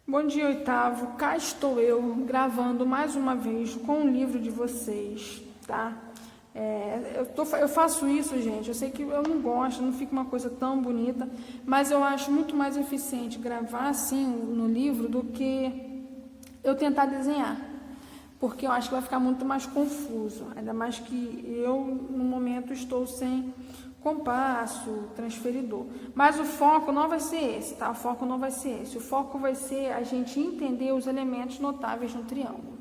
Bom dia, oitavo. Cá estou eu, gravando mais uma vez com o livro de vocês, tá? Eu faço isso, gente. Eu sei que eu não gosto, não fica uma coisa tão bonita, mas eu acho muito mais eficiente gravar assim no livro do que eu tentar desenhar, porque eu acho que vai ficar muito mais confuso. Ainda mais que eu, no momento, estou sem compasso, transferidor. Mas o foco não vai ser esse, tá? O foco não vai ser esse. O foco vai ser a gente entender os elementos notáveis no triângulo.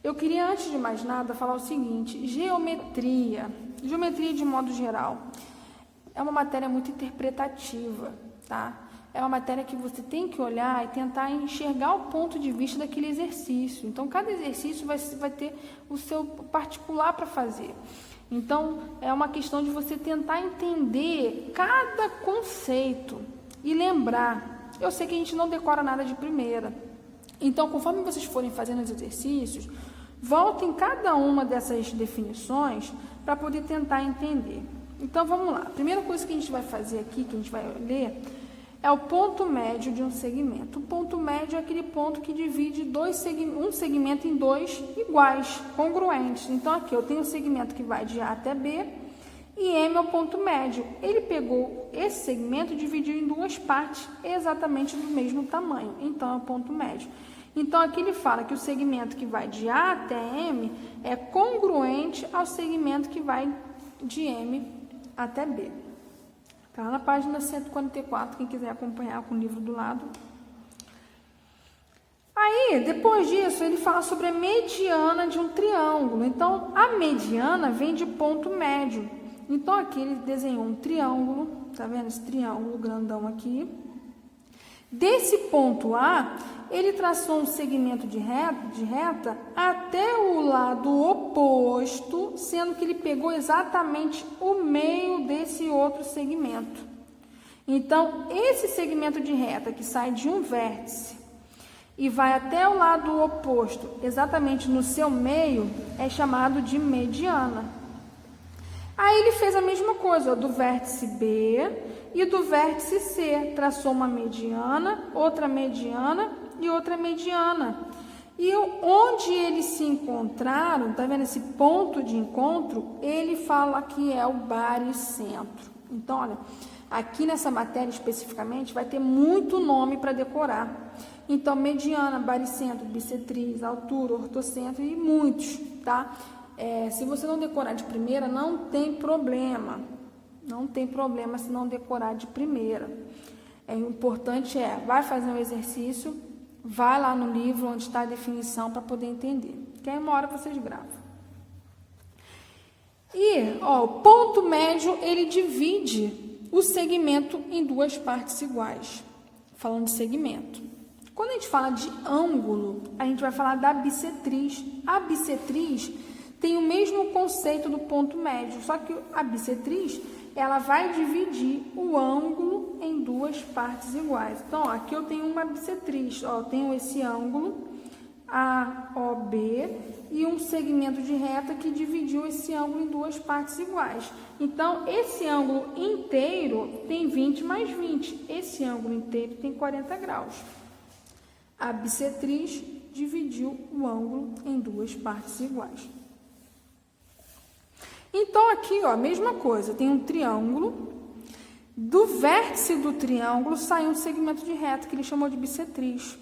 Eu queria, antes de mais nada, falar o seguinte: geometria de modo geral, é uma matéria muito interpretativa, tá? É uma matéria que você tem que olhar e tentar enxergar o ponto de vista daquele exercício. Então, cada exercício vai ter o seu particular para fazer. Então, é uma questão de você tentar entender cada conceito e lembrar. Eu sei que a gente não decora nada de primeira. Então, conforme vocês forem fazendo os exercícios, voltem cada uma dessas definições para poder tentar entender. Então, vamos lá. A primeira coisa que a gente vai fazer aqui, que a gente vai ler, é o ponto médio de um segmento. O ponto médio é aquele ponto que divide um segmento em dois iguais, congruentes. Então, aqui eu tenho um segmento que vai de A até B e M é o ponto médio. Ele pegou esse segmento e dividiu em duas partes exatamente do mesmo tamanho. Então, é o ponto médio. Então, aqui ele fala que o segmento que vai de A até M é congruente ao segmento que vai de M até B. Está na página 144, quem quiser acompanhar com o livro do lado. Aí, depois disso, ele fala sobre a mediana de um triângulo. Então, a mediana vem de ponto médio. Então, aqui ele desenhou um triângulo, tá vendo esse triângulo grandão aqui? Desse ponto A, ele traçou um segmento de reta até o lado oposto, sendo que ele pegou exatamente o meio desse outro segmento. Então, esse segmento de reta que sai de um vértice e vai até o lado oposto, exatamente no seu meio, é chamado de mediana. Aí ele fez a mesma coisa, do vértice B e do vértice C, traçou uma mediana, outra mediana e outra mediana. E onde eles se encontraram, tá vendo esse ponto de encontro? Ele fala que é o baricentro. Então, olha, aqui nessa matéria especificamente vai ter muito nome para decorar. Então, mediana, baricentro, bissetriz, altura, ortocentro e muitos, tá? Se você não decorar de primeira, não tem problema. Não tem problema se não decorar de primeira. O importante vai fazer um exercício, vai lá no livro onde está a definição para poder entender. Que aí uma hora vocês gravam. E, o ponto médio, ele divide o segmento em duas partes iguais. Falando de segmento. Quando a gente fala de ângulo, a gente vai falar da bissetriz. A bissetriz tem o mesmo conceito do ponto médio, só que a bissetriz, ela vai dividir o ângulo em duas partes iguais. Então, aqui eu tenho uma bissetriz, eu tenho esse ângulo AOB e um segmento de reta que dividiu esse ângulo em duas partes iguais. Então, esse ângulo inteiro tem 20 mais 20. Esse ângulo inteiro tem 40 graus. A bissetriz dividiu o ângulo em duas partes iguais. Então, aqui, a mesma coisa, tem um triângulo, do vértice do triângulo sai um segmento de reta, que ele chamou de bissetriz.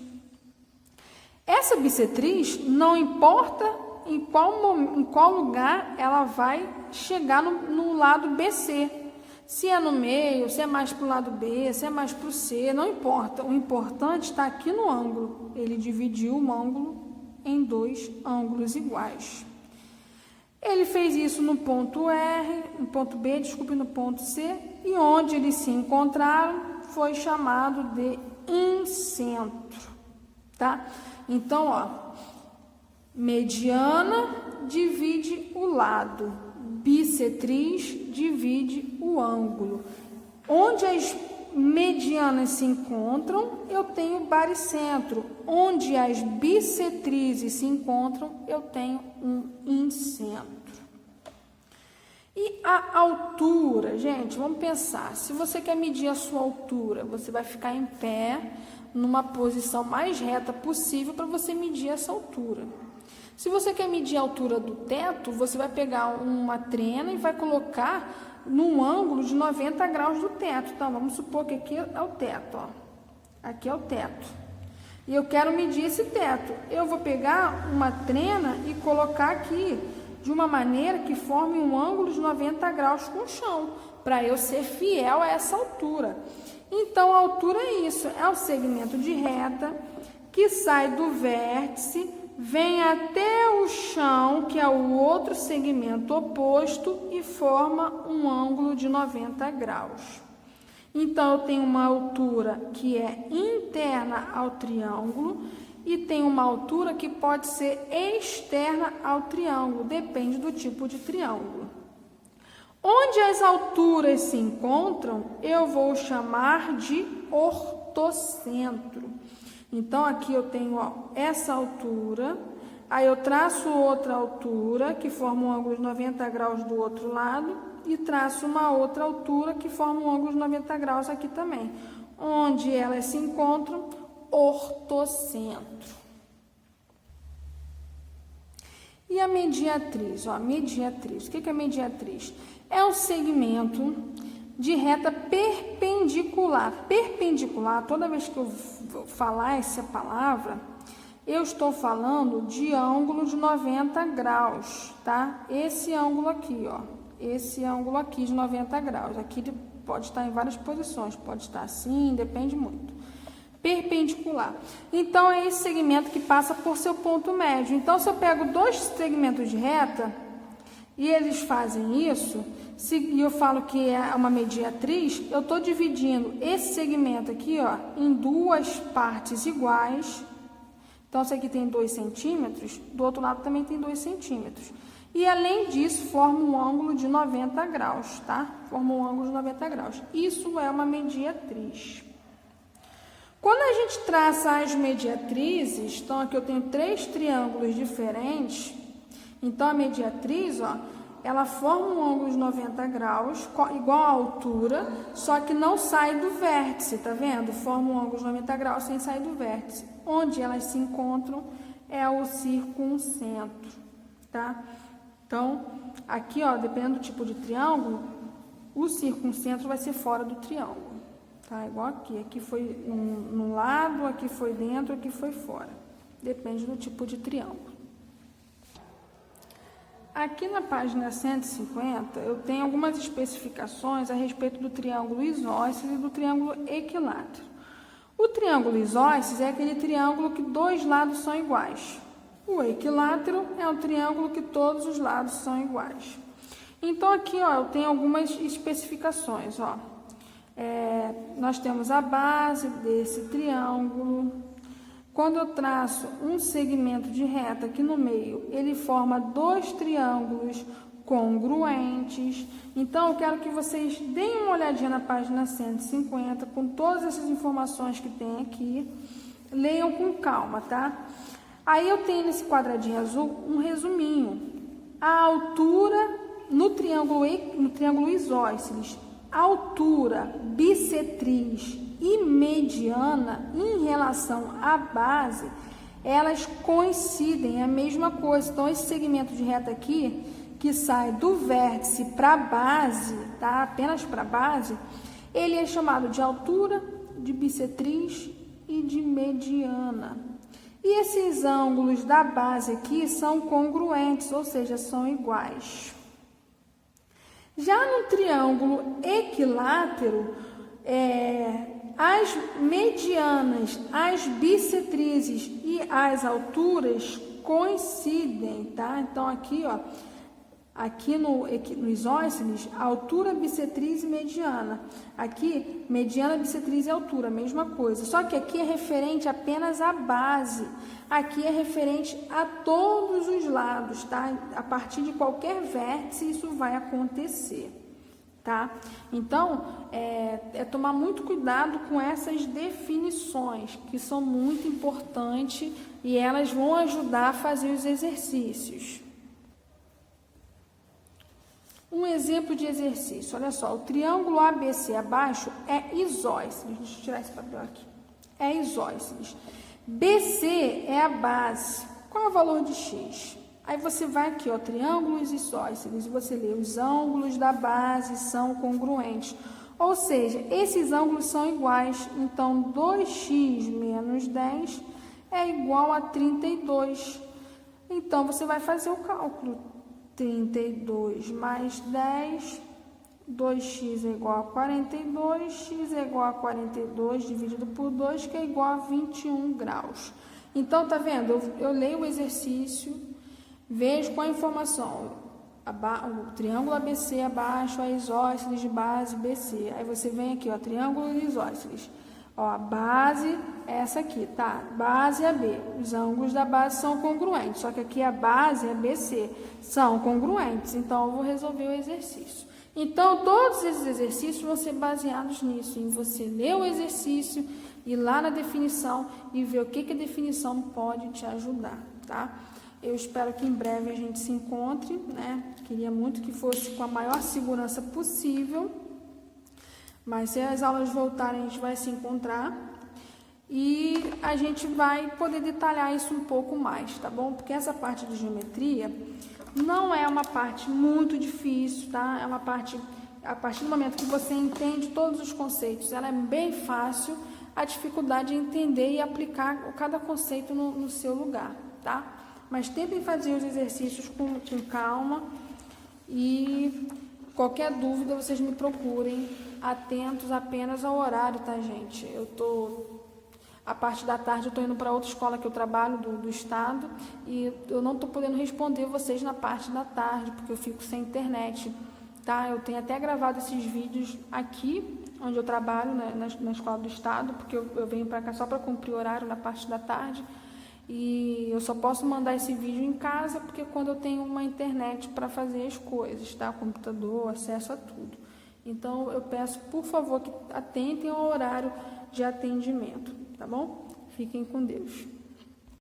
Essa bissetriz, não importa em qual lugar ela vai chegar no lado BC. Se é no meio, se é mais para o lado B, se é mais para o C, não importa. O importante está aqui no ângulo. Ele dividiu o ângulo em dois ângulos iguais. Ele fez isso no ponto no ponto C, e onde eles se encontraram foi chamado de incentro, tá? Então, mediana divide o lado, bissetriz divide o ângulo. Onde as medianas se encontram, eu tenho baricentro. Onde as bissetrizes se encontram, eu tenho um incentro. E a altura, gente, vamos pensar, se você quer medir a sua altura, você vai ficar em pé, numa posição mais reta possível para você medir essa altura. Se você quer medir a altura do teto, você vai pegar uma trena e vai colocar num ângulo de 90 graus do teto. Então, vamos supor que aqui é o teto, ó. Aqui é o teto. E eu quero medir esse teto. Eu vou pegar uma trena e colocar aqui de uma maneira que forme um ângulo de 90 graus com o chão, para eu ser fiel a essa altura. Então, a altura é isso, é o segmento de reta que sai do vértice, vem até o chão, que é o outro segmento oposto, e forma um ângulo de 90 graus. Então, eu tenho uma altura que é interna ao triângulo e tem uma altura que pode ser externa ao triângulo, depende do tipo de triângulo. Onde as alturas se encontram, eu vou chamar de ortocentro. Então, aqui eu tenho, ó, essa altura, aí eu traço outra altura, que forma um ângulo de 90 graus do outro lado, e traço uma outra altura, que forma um ângulo de 90 graus aqui também. Onde elas se encontram, ortocentro. E a mediatriz? Ó, mediatriz. O que é a mediatriz? É um segmento de reta perpendicular. Perpendicular, toda vez que eu vou falar essa palavra, eu estou falando de ângulo de 90 graus, tá? Esse ângulo aqui, ó. Esse ângulo aqui de 90 graus. Aqui ele pode estar em várias posições, pode estar assim, depende muito. Perpendicular. Então, é esse segmento que passa por seu ponto médio. Então, se eu pego dois segmentos de reta e eles fazem isso, e eu falo que é uma mediatriz, eu estou dividindo esse segmento aqui, ó, em duas partes iguais. Então, esse aqui tem 2 centímetros, do outro lado também tem 2 centímetros. E, além disso, forma um ângulo de 90 graus, tá? Forma um ângulo de 90 graus. Isso é uma mediatriz. Quando a gente traça as mediatrizes, então aqui eu tenho 3 triângulos diferentes, então a mediatriz, ó, ela forma um ângulo de 90 graus, igual à altura, só que não sai do vértice, tá vendo? Forma um ângulo de 90 graus sem sair do vértice. Onde elas se encontram é o circuncentro, tá? Então, aqui, ó, dependendo do tipo de triângulo, o circuncentro vai ser fora do triângulo. Tá, igual aqui. Aqui foi no lado, aqui foi dentro, aqui foi fora. Depende do tipo de triângulo. Aqui na página 150, eu tenho algumas especificações a respeito do triângulo isósceles e do triângulo equilátero. O triângulo isósceles é aquele triângulo que 2 lados são iguais. O equilátero é um triângulo que todos os lados são iguais. Então, aqui, ó, eu tenho algumas especificações, ó. Nós temos a base desse triângulo. Quando eu traço um segmento de reta aqui no meio, ele forma 2 triângulos congruentes. Então, eu quero que vocês deem uma olhadinha na página 150, com todas essas informações que tem aqui. Leiam com calma, tá? Aí eu tenho nesse quadradinho azul um resuminho. A altura no triângulo isósceles, a altura bissetriz e mediana em relação à base, elas coincidem, é a mesma coisa. Então, esse segmento de reta aqui, que sai do vértice para a base, tá? Apenas para a base, ele é chamado de altura, de bissetriz e de mediana. E esses ângulos da base aqui são congruentes, ou seja, são iguais. Já no triângulo equilátero, as medianas, as bissetrizes e as alturas coincidem, tá? Então, aqui, ó, aqui no isósceles, altura, bissetriz e mediana. Aqui, mediana, bissetriz e altura, mesma coisa. Só que aqui é referente apenas à base. Aqui é referente a todos os lados, tá? A partir de qualquer vértice, isso vai acontecer, tá? Então, tomar muito cuidado com essas definições, que são muito importantes e elas vão ajudar a fazer os exercícios. Um exemplo de exercício, olha só, o triângulo ABC abaixo é isósceles, deixa eu tirar esse papel aqui, é isósceles. BC é a base, qual é o valor de X? Aí você vai aqui, ó, triângulos isósceles, e você lê, os ângulos da base são congruentes, ou seja, esses ângulos são iguais, então 2x menos 10 é igual a 32. Então, você vai fazer o cálculo, 32 mais 10, 2x é igual a 42, x é igual a 42 dividido por 2, que é igual a 21 graus. Então, tá vendo? Eu leio o exercício, vejo com a informação, o triângulo ABC abaixo, a isósceles de base BC. Aí você vem aqui, ó, triângulo isósceles. Ó, a base é essa aqui, tá? Base é B. Os ângulos da base são congruentes, só que aqui a base é BC. São congruentes, então eu vou resolver o exercício. Então, todos esses exercícios vão ser baseados nisso, em você ler o exercício, ir lá na definição e ver o que a definição pode te ajudar, tá? Eu espero que em breve a gente se encontre, né? Queria muito que fosse com a maior segurança possível, mas se as aulas voltarem, a gente vai se encontrar e a gente vai poder detalhar isso um pouco mais, tá bom? Porque essa parte de geometria não é uma parte muito difícil, tá? É uma parte, a partir do momento que você entende todos os conceitos, ela é bem fácil, a dificuldade é entender e aplicar cada conceito no seu lugar, tá? Mas tentem fazer os exercícios com calma e qualquer dúvida vocês me procurem, atentos apenas ao horário, tá, gente? A parte da tarde eu estou indo para outra escola que eu trabalho do estado e eu não estou podendo responder vocês na parte da tarde, porque eu fico sem internet, tá? Eu tenho até gravado esses vídeos aqui, onde eu trabalho, né, na escola do estado, porque eu venho para cá só para cumprir o horário na parte da tarde. E eu só posso mandar esse vídeo em casa, porque quando eu tenho uma internet para fazer as coisas, tá? Computador, acesso a tudo. Então, eu peço, por favor, que atentem ao horário de atendimento, tá bom? Fiquem com Deus.